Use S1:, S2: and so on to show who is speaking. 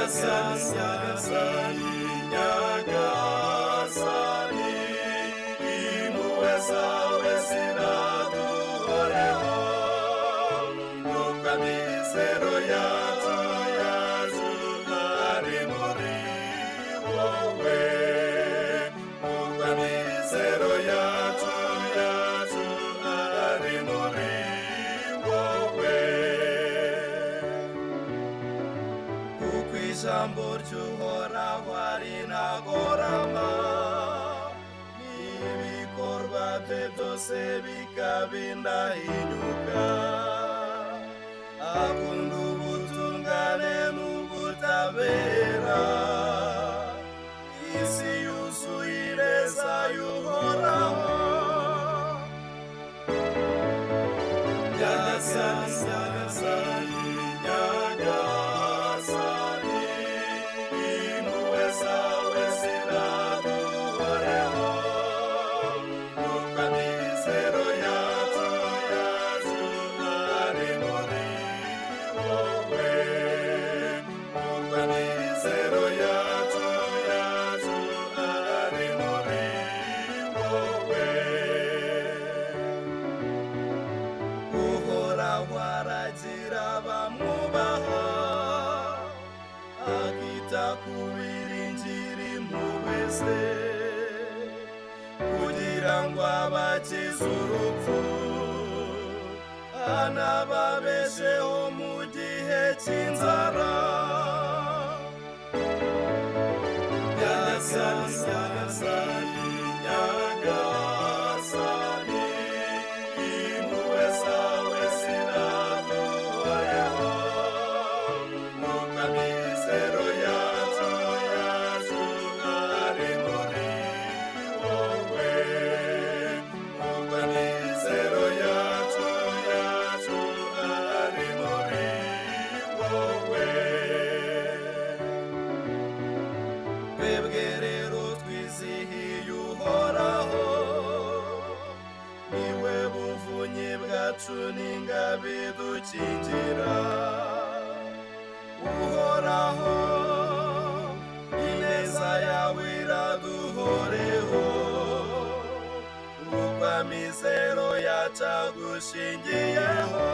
S1: Nyagasani, Nyagasani, impuhwe zawe ziraduhoreho, nuko amizero yacu ari muri wowe, nuko amizero yacu ari muri wowe. Kuko ijambo ry'Uhoraho ari ntagorama, n'ibikorwa bye byose bikaba indahinyuka. Akunda ubutungane n'ubutabera, isi yuzuye ineza y'Uhoraho. Nyagasani, Nyagasani, Nyagasani, impuhwe zawe ziraduhoreho, nuko amizero yacu ari muri wowe, nuko amizero yacu ari muri wowe. Uhoraho aragira abamwubaha, akita ku biringira impuhwe ze, kugira ngo abakize urupfu, anababesheho mu gihe cy'inzara. Nyagasani, Nyagasani, Nyagasani, impuhwe zawe ziraduhoreho, nuko amizero yacu ari muri wowe, nuko amizero yacu ari muri wowe. Twebwe rero twizihiye Uhoraho, niwe buvunyi bwacu n'ingabe idukingira. Uhoraho, ineza yawe iraduhoreho, kuko amizero yacu agushingiyeho.